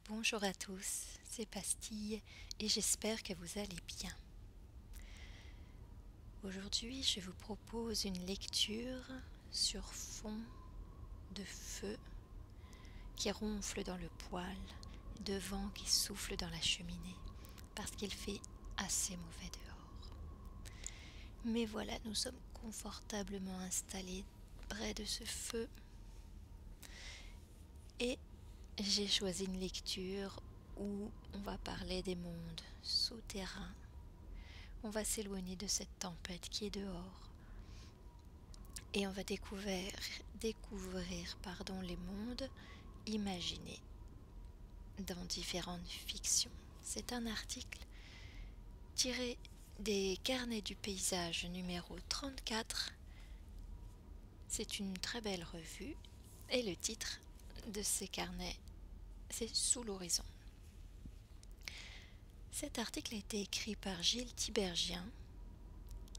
Bonjour à tous, c'est Pastille et j'espère que vous allez bien. Aujourd'hui, je vous propose une lecture sur fond de feu qui ronfle dans le poêle, de vent qui souffle dans la cheminée, parce qu'il fait assez mauvais dehors. Mais voilà, nous sommes confortablement installés près de ce feu et j'ai choisi une lecture où on va parler des mondes souterrains. On va s'éloigner de cette tempête qui est dehors et on va découvrir les mondes imaginés dans différentes fictions. C'est un article tiré des Carnets du paysage numéro 34. C'est une très belle revue et le titre de ces carnets, c'est Sous l'horizon. Cet article a été écrit par Gilles Tiberghien,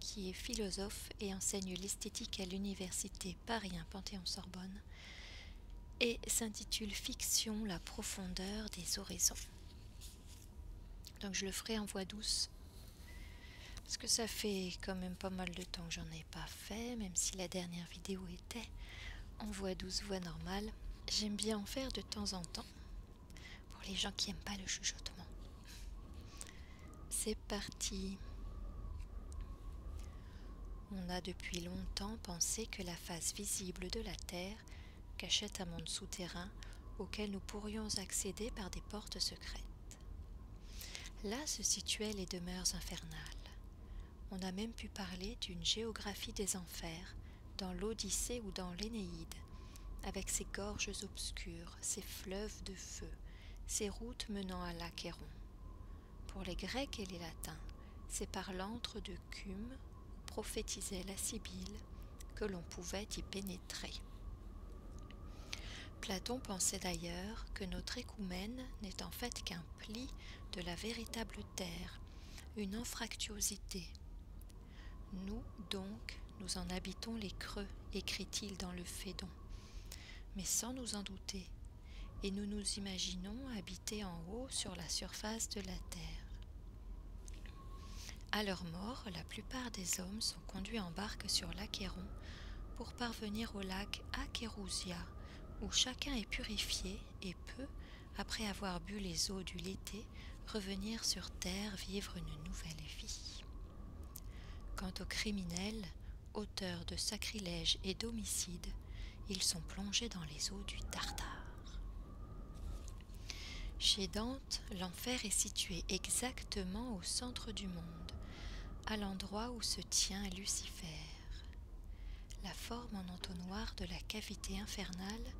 qui est philosophe et enseigne l'esthétique à l'université Paris 1 Panthéon-Sorbonne, et s'intitule Fiction, la profondeur des horizons. Donc je le ferai en voix douce, parce que ça fait quand même pas mal de temps que j'en ai pas fait, même si la dernière vidéo était en voix douce, voix normale. J'aime bien en faire de temps en temps, pour les gens qui n'aiment pas le chuchotement. C'est parti. On a depuis longtemps pensé que la face visible de la Terre cachait un monde souterrain auquel nous pourrions accéder par des portes secrètes. Là se situaient les demeures infernales. On a même pu parler d'une géographie des enfers, dans l'Odyssée ou dans l'Énéide, avec ses gorges obscures, ses fleuves de feu, ses routes menant à l'Achéron. Pour les Grecs et les Latins, c'est par l'antre de Cume, où prophétisait la Sibylle, que l'on pouvait y pénétrer. Platon pensait d'ailleurs que notre écoumène n'est en fait qu'un pli de la véritable terre, une anfractuosité. Nous, donc, nous en habitons les creux, écrit-il dans le Phédon, mais sans nous en douter, et nous nous imaginons habiter en haut sur la surface de la terre. À leur mort, la plupart des hommes sont conduits en barque sur l'Achéron pour parvenir au lac Acherousia, où chacun est purifié et peut, après avoir bu les eaux du Léthé, revenir sur terre vivre une nouvelle vie. Quant aux criminels, auteurs de sacrilèges et d'homicides, ils sont plongés dans les eaux du Tartare. Chez Dante, l'enfer est situé exactement au centre du monde, à l'endroit où se tient Lucifer. La forme en entonnoir de la cavité infernale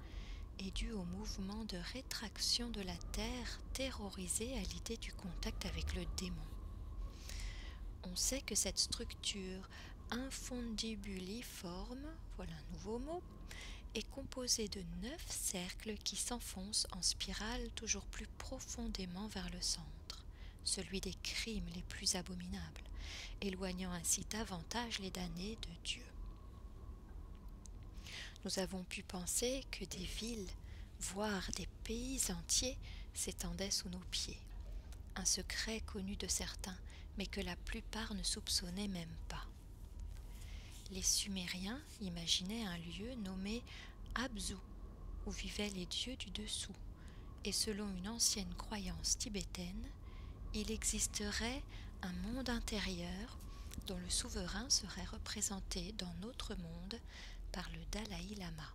est due au mouvement de rétraction de la terre terrorisée à l'idée du contact avec le démon. On sait que cette structure infondibuliforme, voilà un nouveau mot, est composée de 9 cercles qui s'enfoncent en spirale toujours plus profondément vers le centre, celui des crimes les plus abominables, éloignant ainsi davantage les damnés de Dieu. Nous avons pu penser que des villes, voire des pays entiers, s'étendaient sous nos pieds. Un secret connu de certains, mais que la plupart ne soupçonnaient même pas. Les Sumériens imaginaient un lieu nommé Abzu, où vivaient les dieux du dessous, et selon une ancienne croyance tibétaine, il existerait un monde intérieur dont le souverain serait représenté dans notre monde par le Dalai Lama.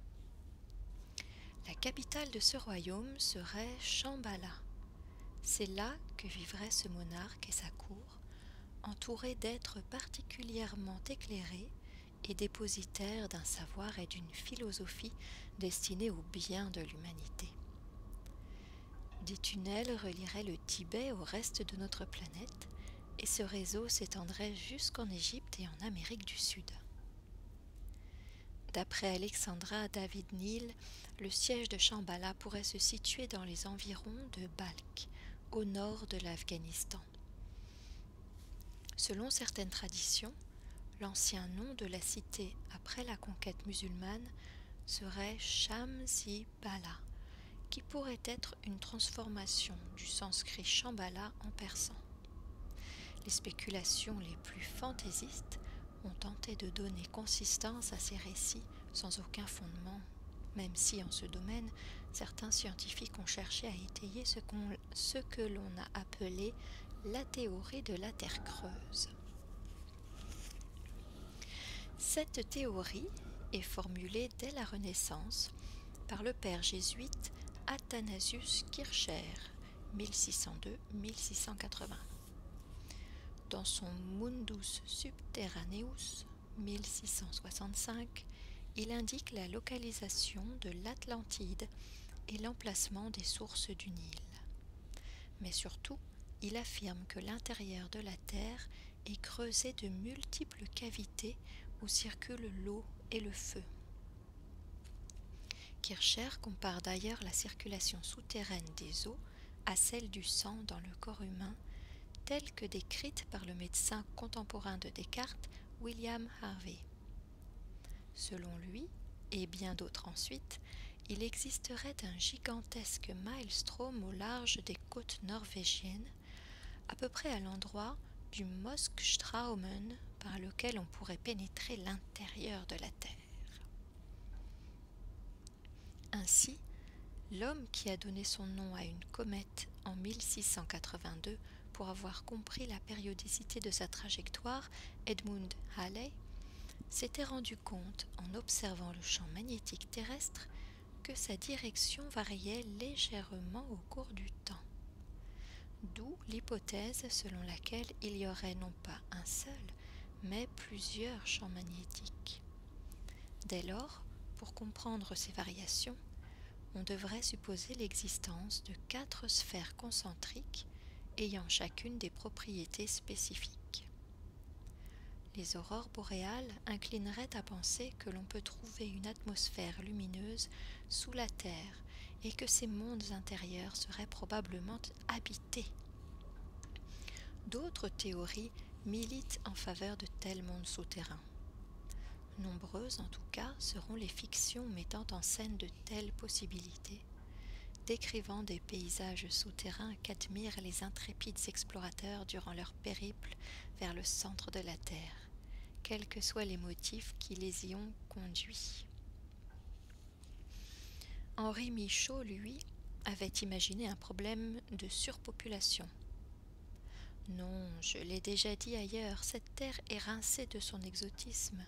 La capitale de ce royaume serait Shambhala. C'est là que vivrait ce monarque et sa cour, entourés d'êtres particulièrement éclairés et dépositaires d'un savoir et d'une philosophie destinés au bien de l'humanité. Des tunnels relieraient le Tibet au reste de notre planète, et ce réseau s'étendrait jusqu'en Égypte et en Amérique du Sud. D'après Alexandra David Neal, le siège de Shambhala pourrait se situer dans les environs de Balkh, au nord de l'Afghanistan. Selon certaines traditions, l'ancien nom de la cité après la conquête musulmane serait Shamsi-Bala, qui pourrait être une transformation du sanskrit Shambhala en persan. Les spéculations les plus fantaisistes ont tenté de donner consistance à ces récits sans aucun fondement, même si en ce domaine, certains scientifiques ont cherché à étayer ce que l'on a appelé la théorie de la Terre creuse. Cette théorie est formulée dès la Renaissance par le père jésuite Athanasius Kircher, 1602-1680. Dans son Mundus Subterraneus, 1665, il indique la localisation de l'Atlantide et l'emplacement des sources du Nil. Mais surtout, il affirme que l'intérieur de la Terre est creusé de multiples cavités où circulent l'eau et le feu. Kircher compare d'ailleurs la circulation souterraine des eaux à celle du sang dans le corps humain, telle que décrite par le médecin contemporain de Descartes, William Harvey. Selon lui, et bien d'autres ensuite, il existerait un gigantesque maelstrom au large des côtes norvégiennes, à peu près à l'endroit du Moskstraumen par lequel on pourrait pénétrer l'intérieur de la Terre. Ainsi, l'homme qui a donné son nom à une comète en 1682 pour avoir compris la périodicité de sa trajectoire, Edmund Halley, s'était rendu compte, en observant le champ magnétique terrestre, que sa direction variait légèrement au cours du temps. D'où l'hypothèse selon laquelle il y aurait non pas un seul, mais plusieurs champs magnétiques. Dès lors, pour comprendre ces variations, on devrait supposer l'existence de 4 sphères concentriques ayant chacune des propriétés spécifiques. Les aurores boréales inclineraient à penser que l'on peut trouver une atmosphère lumineuse sous la Terre et que ces mondes intérieurs seraient probablement habités. D'autres théories militent en faveur de tels mondes souterrains. Nombreuses en tout cas seront les fictions mettant en scène de telles possibilités, décrivant des paysages souterrains qu'admirent les intrépides explorateurs durant leur périple vers le centre de la Terre, quels que soient les motifs qui les y ont conduits. Henri Michaud, lui, avait imaginé un problème de surpopulation. Non, je l'ai déjà dit ailleurs, cette terre est rincée de son exotisme.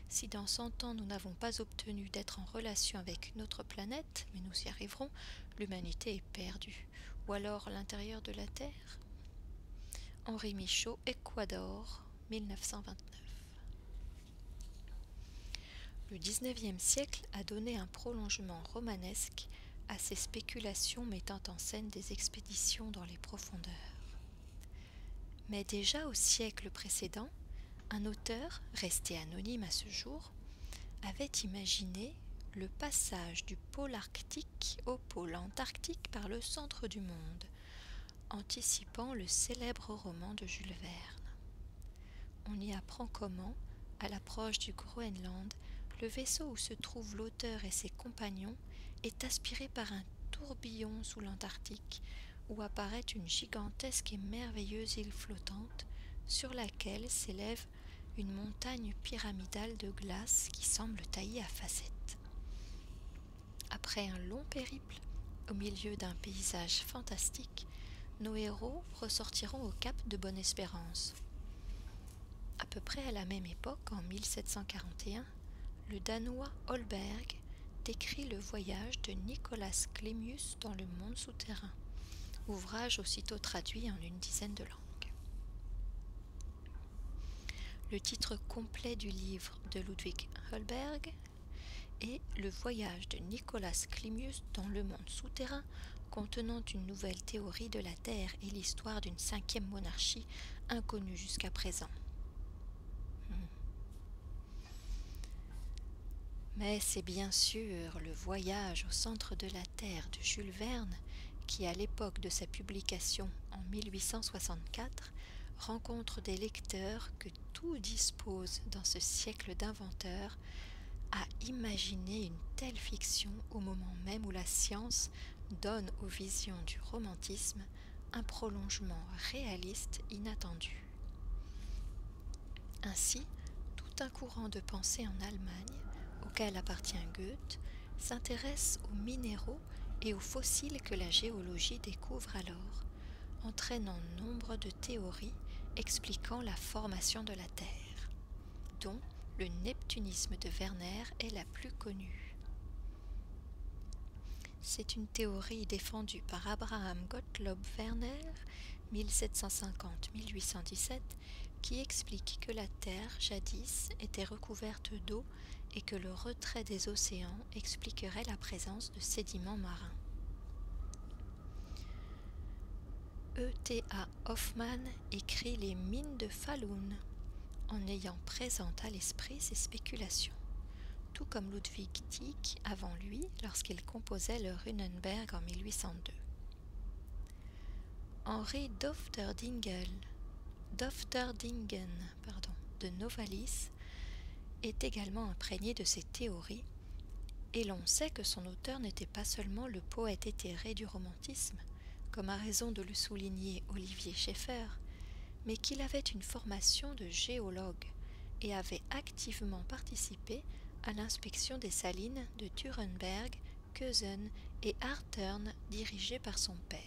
Si dans 100 ans nous n'avons pas obtenu d'être en relation avec une autre planète, mais nous y arriverons, l'humanité est perdue. Ou alors l'intérieur de la Terre ? Henri Michaud, Équateur, 1929. Le XIXe siècle a donné un prolongement romanesque à ces spéculations mettant en scène des expéditions dans les profondeurs. Mais déjà au siècle précédent, un auteur, resté anonyme à ce jour, avait imaginé le passage du pôle arctique au pôle antarctique par le centre du monde, anticipant le célèbre roman de Jules Verne. On y apprend comment, à l'approche du Groenland, le vaisseau où se trouvent l'auteur et ses compagnons est aspiré par un tourbillon sous l'Antarctique, où apparaît une gigantesque et merveilleuse île flottante sur laquelle s'élève une montagne pyramidale de glace qui semble taillée à facettes. Après un long périple, au milieu d'un paysage fantastique, nos héros ressortiront au cap de Bonne-Espérance. À peu près à la même époque, en 1741, le Danois Holberg décrit le voyage de Nicolas Clémius dans le monde souterrain, ouvrage aussitôt traduit en une dizaine de langues. Le titre complet du livre de Ludwig Holberg est Le voyage de Nicolas Clémius dans le monde souterrain, contenant une nouvelle théorie de la Terre et l'histoire d'une 5e monarchie inconnue jusqu'à présent. Mais c'est bien sûr le voyage au centre de la Terre de Jules Verne qui, à l'époque de sa publication en 1864, rencontre des lecteurs que tout dispose dans ce siècle d'inventeurs à imaginer une telle fiction au moment même où la science donne aux visions du romantisme un prolongement réaliste inattendu. Ainsi, tout un courant de pensée en Allemagne, auquel appartient Goethe, s'intéresse aux minéraux et aux fossiles que la géologie découvre alors, entraînant nombre de théories expliquant la formation de la Terre, dont le neptunisme de Werner est la plus connue. C'est une théorie défendue par Abraham Gottlob Werner, 1750-1817, qui explique que la Terre, jadis, était recouverte d'eau et que le retrait des océans expliquerait la présence de sédiments marins. E.T.A. Hoffmann écrit Les mines de Falun en ayant présent à l'esprit ces spéculations, tout comme Ludwig Tieck avant lui lorsqu'il composait le Runenberg en 1802. Henri Dofterdingen de Novalis est également imprégné de ces théories, et l'on sait que son auteur n'était pas seulement le poète éthéré du romantisme, comme a raison de le souligner Olivier Schaeffer, mais qu'il avait une formation de géologue et avait activement participé à l'inspection des salines de Thurenberg, Kösen et Hartern dirigées par son père.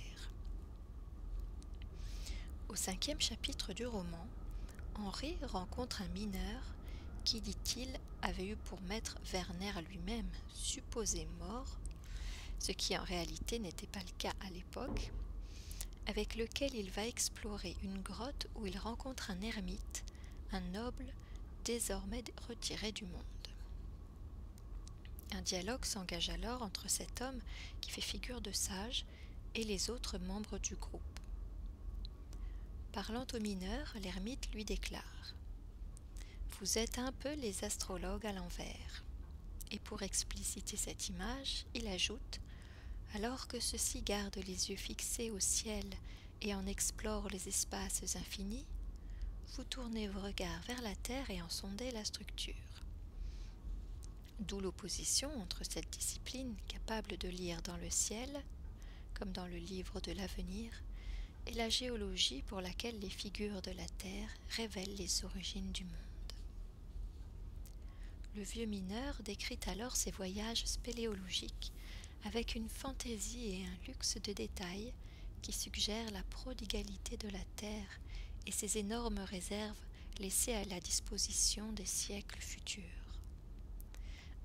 Au 5e chapitre du roman, Henri rencontre un mineur qui, dit-il, avait eu pour maître Werner lui-même, supposé mort, ce qui en réalité n'était pas le cas à l'époque, avec lequel il va explorer une grotte où il rencontre un ermite, un noble désormais retiré du monde. Un dialogue s'engage alors entre cet homme qui fait figure de sage et les autres membres du groupe. Parlant au mineur, l'ermite lui déclare « Vous êtes un peu les astrologues à l'envers ». Et pour expliciter cette image, il ajoute « Alors que ceux-ci gardent les yeux fixés au ciel et en explorent les espaces infinis, vous tournez vos regards vers la terre et en sondez la structure. » D'où l'opposition entre cette discipline capable de lire dans le ciel, comme dans le livre de l'avenir, et la géologie pour laquelle les figures de la Terre révèlent les origines du monde. Le vieux mineur décrit alors ses voyages spéléologiques avec une fantaisie et un luxe de détails qui suggèrent la prodigalité de la Terre et ses énormes réserves laissées à la disposition des siècles futurs.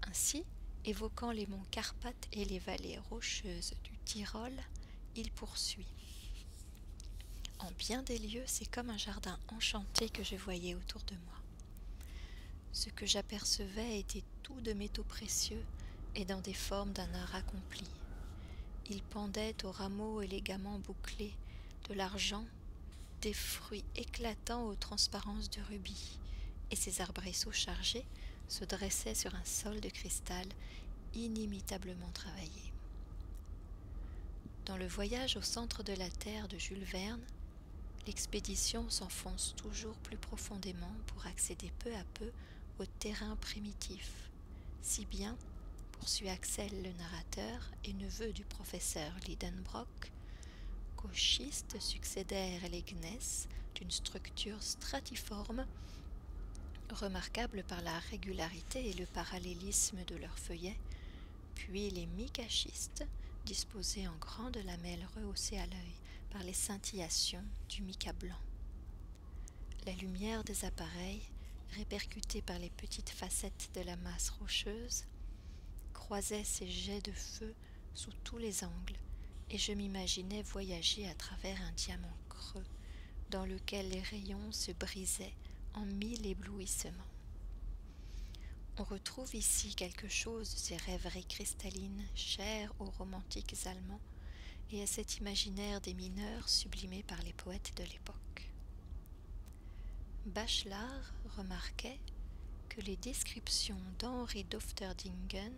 Ainsi, évoquant les monts Carpates et les vallées rocheuses du Tyrol, il poursuit. En bien des lieux, c'est comme un jardin enchanté que je voyais autour de moi. Ce que j'apercevais était tout de métaux précieux et dans des formes d'un art accompli. Il pendait aux rameaux élégamment bouclés de l'argent, des fruits éclatants aux transparences de rubis, et ces arbrisseaux chargés se dressaient sur un sol de cristal inimitablement travaillé. Dans le voyage au centre de la Terre de Jules Verne, l'expédition s'enfonce toujours plus profondément pour accéder peu à peu au terrain primitif, si bien, poursuit Axel le narrateur et neveu du professeur Lidenbrock, qu'aux schistes succédèrent les gneiss d'une structure stratiforme, remarquable par la régularité et le parallélisme de leurs feuillets, puis les micaschistes, disposés en grandes lamelles rehaussées à l'œil par les scintillations du mica blanc. La lumière des appareils, répercutée par les petites facettes de la masse rocheuse, croisait ces jets de feu sous tous les angles, et je m'imaginais voyager à travers un diamant creux, dans lequel les rayons se brisaient en mille éblouissements. On retrouve ici quelque chose de ces rêveries cristallines chères aux romantiques allemands et à cet imaginaire des mineurs sublimé par les poètes de l'époque. Bachelard remarquait que les descriptions d'Henri Dofterdingen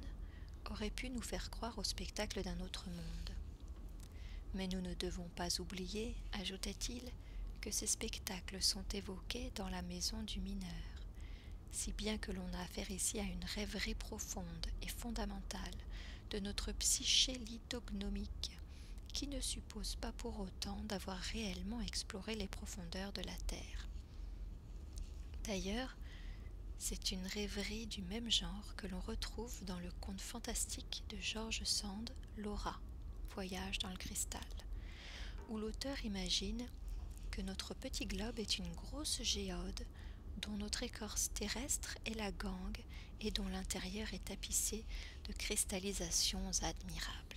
auraient pu nous faire croire au spectacle d'un autre monde. Mais nous ne devons pas oublier, ajoutait-il, que ces spectacles sont évoqués dans la maison du mineur, si bien que l'on a affaire ici à une rêverie profonde et fondamentale de notre psyché lithognomique, qui ne suppose pas pour autant d'avoir réellement exploré les profondeurs de la Terre. D'ailleurs, c'est une rêverie du même genre que l'on retrouve dans le conte fantastique de George Sand, Laura, Voyage dans le cristal, où l'auteur imagine que notre petit globe est une grosse géode dont notre écorce terrestre est la gangue et dont l'intérieur est tapissé de cristallisations admirables.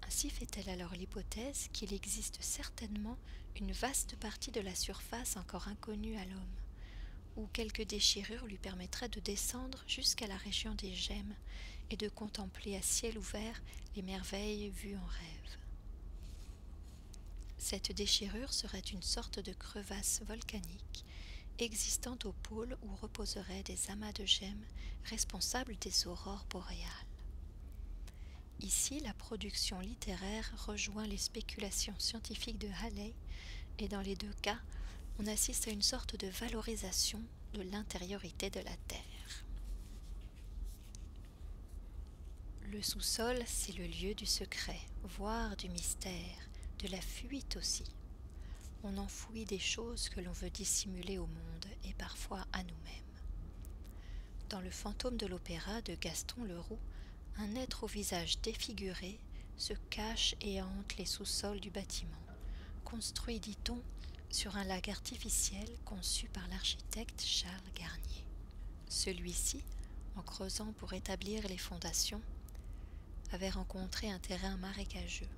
Ainsi fait-elle alors l'hypothèse qu'il existe certainement une vaste partie de la surface encore inconnue à l'homme, où quelques déchirures lui permettraient de descendre jusqu'à la région des gemmes et de contempler à ciel ouvert les merveilles vues en rêve. Cette déchirure serait une sorte de crevasse volcanique existant au pôle où reposeraient des amas de gemmes responsables des aurores boréales. Ici, la production littéraire rejoint les spéculations scientifiques de Halley, et dans les deux cas, on assiste à une sorte de valorisation de l'intériorité de la Terre. Le sous-sol, c'est le lieu du secret, voire du mystère, de la fuite aussi. On enfouit des choses que l'on veut dissimuler au monde et parfois à nous-mêmes. Dans Le fantôme de l'opéra de Gaston Leroux, un être au visage défiguré se cache et hante les sous-sols du bâtiment, construit, dit-on, sur un lac artificiel conçu par l'architecte Charles Garnier. Celui-ci, en creusant pour établir les fondations, avait rencontré un terrain marécageux.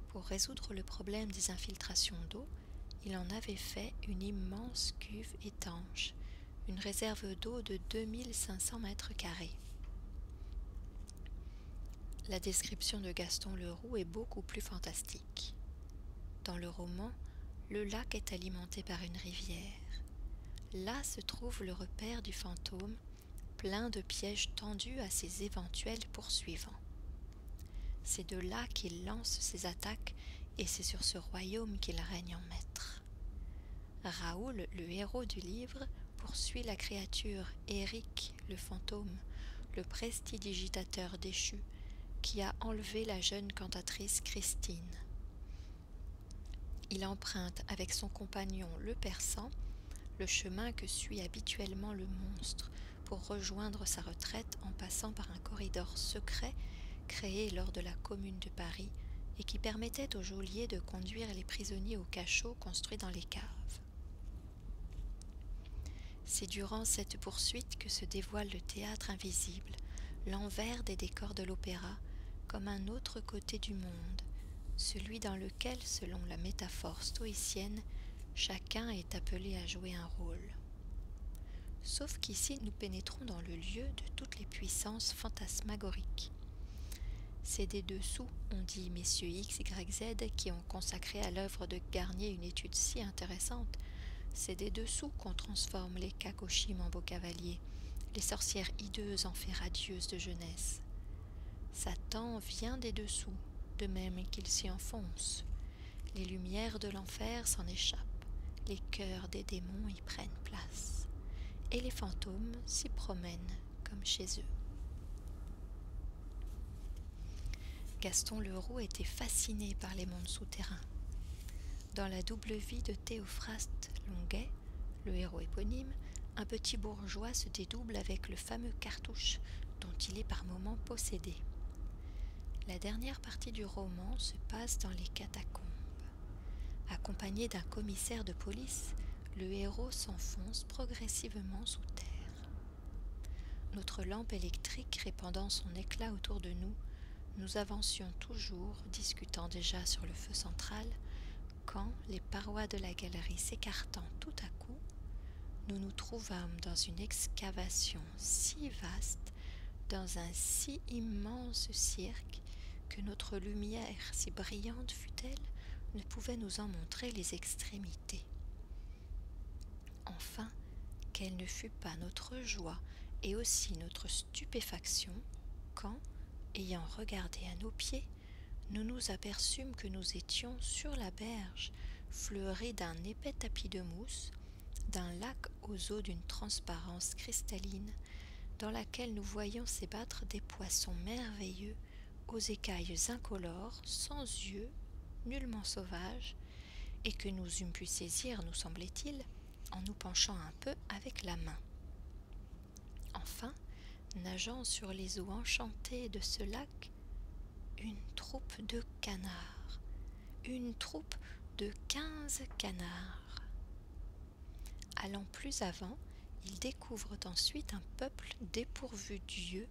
Pour résoudre le problème des infiltrations d'eau, il en avait fait une immense cuve étanche, une réserve d'eau de 2500 mètres carrés. La description de Gaston Leroux est beaucoup plus fantastique. Dans le roman, le lac est alimenté par une rivière. Là se trouve le repère du fantôme, plein de pièges tendus à ses éventuels poursuivants. C'est de là qu'il lance ses attaques et c'est sur ce royaume qu'il règne en maître. Raoul, le héros du livre, poursuit la créature Éric, le fantôme, le prestidigitateur déchu, qui a enlevé la jeune cantatrice Christine. Il emprunte avec son compagnon le Persan le chemin que suit habituellement le monstre pour rejoindre sa retraite en passant par un corridor secret créé lors de la Commune de Paris et qui permettait aux geôliers de conduire les prisonniers au cachot construit dans les caves. C'est durant cette poursuite que se dévoile le théâtre invisible, l'envers des décors de l'opéra, comme un autre côté du monde, celui dans lequel, selon la métaphore stoïcienne, chacun est appelé à jouer un rôle. Sauf qu'ici nous pénétrons dans le lieu de toutes les puissances fantasmagoriques. C'est des dessous, ont dit messieurs X, Y, Z, qui ont consacré à l'œuvre de Garnier une étude si intéressante. C'est des dessous qu'on transforme les Kakoshim en beaux cavaliers, les sorcières hideuses en fées radieuses de jeunesse. Satan vient des dessous, de même qu'il s'y enfonce. Les lumières de l'enfer s'en échappent, les cœurs des démons y prennent place, et les fantômes s'y promènent comme chez eux. Gaston Leroux était fasciné par les mondes souterrains. Dans la double vie de Théophraste Longuet, le héros éponyme, un petit bourgeois se dédouble avec le fameux cartouche dont il est par moments possédé. La dernière partie du roman se passe dans les catacombes. Accompagné d'un commissaire de police, le héros s'enfonce progressivement sous terre. Notre lampe électrique répandant son éclat autour de nous, nous avancions toujours, discutant déjà sur le feu central, quand, les parois de la galerie s'écartant tout à coup, nous nous trouvâmes dans une excavation si vaste, dans un si immense cirque, que notre lumière, si brillante fût-elle, ne pouvait nous en montrer les extrémités. Enfin, quelle ne fut pas notre joie et aussi notre stupéfaction quand, ayant regardé à nos pieds, nous nous aperçûmes que nous étions sur la berge, fleurés d'un épais tapis de mousse, d'un lac aux eaux d'une transparence cristalline, dans laquelle nous voyions s'ébattre des poissons merveilleux, aux écailles incolores, sans yeux, nullement sauvages, et que nous eûmes pu saisir, nous semblait-il, en nous penchant un peu avec la main. Enfin, nageant sur les eaux enchantées de ce lac, une troupe de canards, une troupe de 15 canards. Allant plus avant, ils découvrent ensuite un peuple dépourvu d'yeux,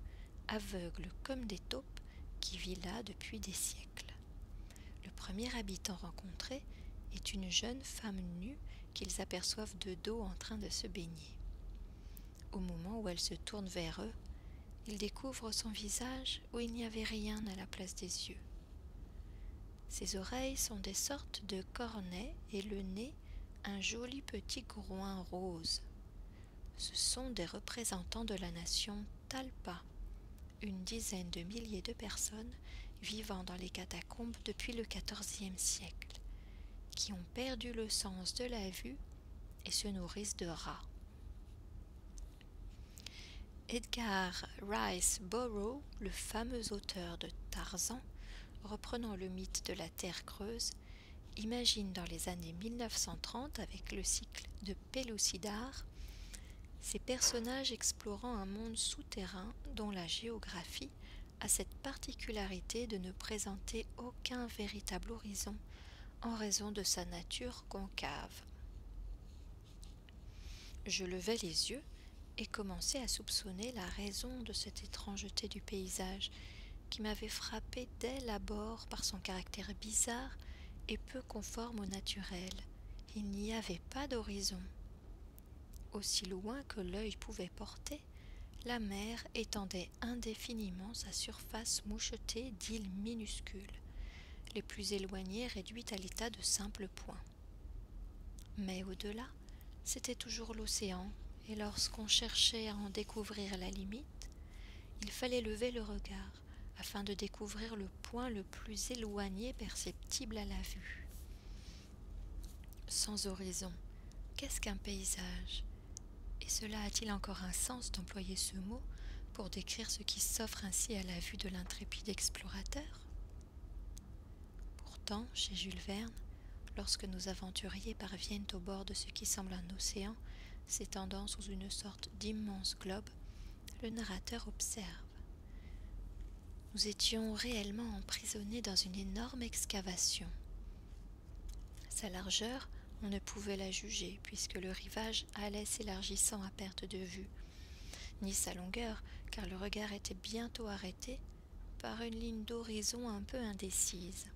aveugle comme des taupes, qui vit là depuis des siècles. Le premier habitant rencontré est une jeune femme nue qu'ils aperçoivent de dos en train de se baigner. Au moment où elle se tourne vers eux, ils découvrent son visage où il n'y avait rien à la place des yeux. Ses oreilles sont des sortes de cornets et le nez un joli petit groin rose. Ce sont des représentants de la nation Talpa, une dizaine de milliers de personnes vivant dans les catacombes depuis le XIVe siècle, qui ont perdu le sens de la vue et se nourrissent de rats. Edgar Rice Burroughs, le fameux auteur de Tarzan, reprenant le mythe de la Terre creuse, imagine dans les années 1930, avec le cycle de Pellucidar, ces personnages explorant un monde souterrain dont la géographie a cette particularité de ne présenter aucun véritable horizon en raison de sa nature concave. Je levai les yeux et commençai à soupçonner la raison de cette étrangeté du paysage qui m'avait frappé dès l'abord par son caractère bizarre et peu conforme au naturel. Il n'y avait pas d'horizon. Aussi loin que l'œil pouvait porter, la mer étendait indéfiniment sa surface mouchetée d'îles minuscules, les plus éloignées réduites à l'état de simples points. Mais au-delà, c'était toujours l'océan, et lorsqu'on cherchait à en découvrir la limite, il fallait lever le regard afin de découvrir le point le plus éloigné perceptible à la vue. Sans horizon, qu'est-ce qu'un paysage ? Et cela a-t-il encore un sens d'employer ce mot pour décrire ce qui s'offre ainsi à la vue de l'intrépide explorateur ? Pourtant, chez Jules Verne, lorsque nos aventuriers parviennent au bord de ce qui semble un océan, s'étendant sous une sorte d'immense globe, le narrateur observe. Nous étions réellement emprisonnés dans une énorme excavation. Sa largeur, on ne pouvait la juger, puisque le rivage allait s'élargissant à perte de vue, ni sa longueur, car le regard était bientôt arrêté par une ligne d'horizon un peu indécise.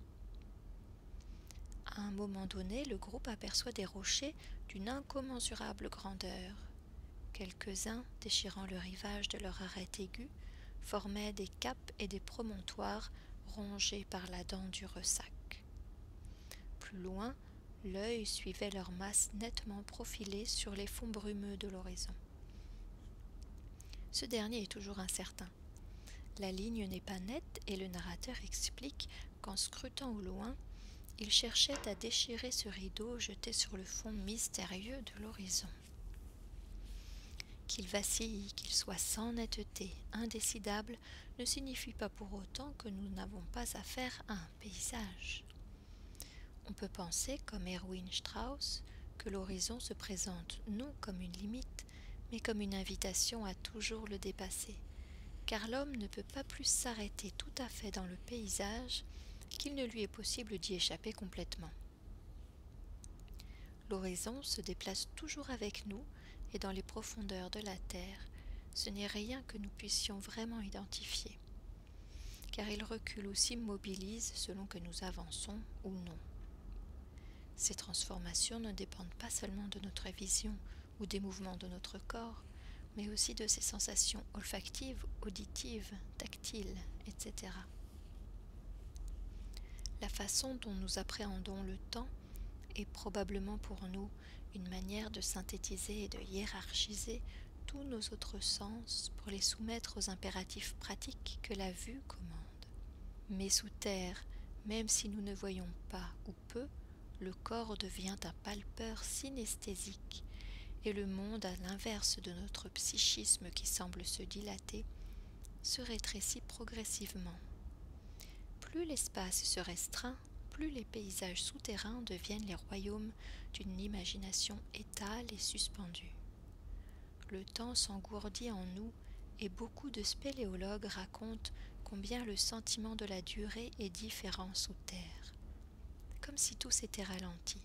À un moment donné, le groupe aperçoit des rochers d'une incommensurable grandeur. Quelques-uns, déchirant le rivage de leur arête aiguë, formaient des caps et des promontoires rongés par la dent du ressac. Plus loin, l'œil suivait leur masse nettement profilée sur les fonds brumeux de l'horizon. Ce dernier est toujours incertain. La ligne n'est pas nette et le narrateur explique qu'en scrutant au loin, il cherchait à déchirer ce rideau jeté sur le fond mystérieux de l'horizon. Qu'il vacille, qu'il soit sans netteté, indécidable, ne signifie pas pour autant que nous n'avons pas affaire à un paysage. On peut penser, comme Erwin Strauss, que l'horizon se présente non comme une limite, mais comme une invitation à toujours le dépasser, car l'homme ne peut pas plus s'arrêter tout à fait dans le paysage qu'il ne lui est possible d'y échapper complètement. L'horizon se déplace toujours avec nous et dans les profondeurs de la terre, ce n'est rien que nous puissions vraiment identifier, car il recule ou s'immobilise selon que nous avançons ou non. Ces transformations ne dépendent pas seulement de notre vision ou des mouvements de notre corps, mais aussi de ses sensations olfactives, auditives, tactiles, etc. La façon dont nous appréhendons le temps est probablement pour nous une manière de synthétiser et de hiérarchiser tous nos autres sens pour les soumettre aux impératifs pratiques que la vue commande. Mais sous terre, même si nous ne voyons pas ou peu, le corps devient un palpeur synesthésique et le monde, à l'inverse de notre psychisme qui semble se dilater, se rétrécit progressivement. Plus l'espace se restreint, plus les paysages souterrains deviennent les royaumes d'une imagination étale et suspendue. Le temps s'engourdit en nous et beaucoup de spéléologues racontent combien le sentiment de la durée est différent sous terre, comme si tout s'était ralenti.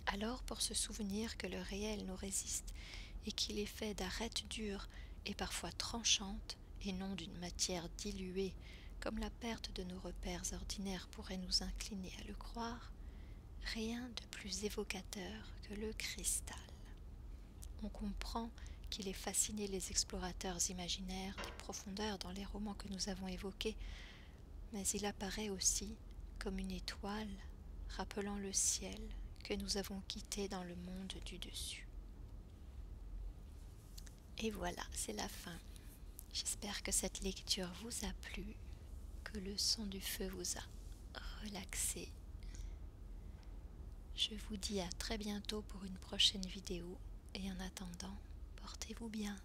Alors, pour se souvenir que le réel nous résiste et qu'il est fait d'arêtes dures et parfois tranchantes, et non d'une matière diluée, comme la perte de nos repères ordinaires pourrait nous incliner à le croire, rien de plus évocateur que le cristal. On comprend qu'il ait fasciné les explorateurs imaginaires des profondeurs dans les romans que nous avons évoqués, mais il apparaît aussi comme une étoile rappelant le ciel que nous avons quitté dans le monde du dessus. Et voilà, c'est la fin. J'espère que cette lecture vous a plu, que le son du feu vous a relaxé. Je vous dis à très bientôt pour une prochaine vidéo et en attendant, portez-vous bien.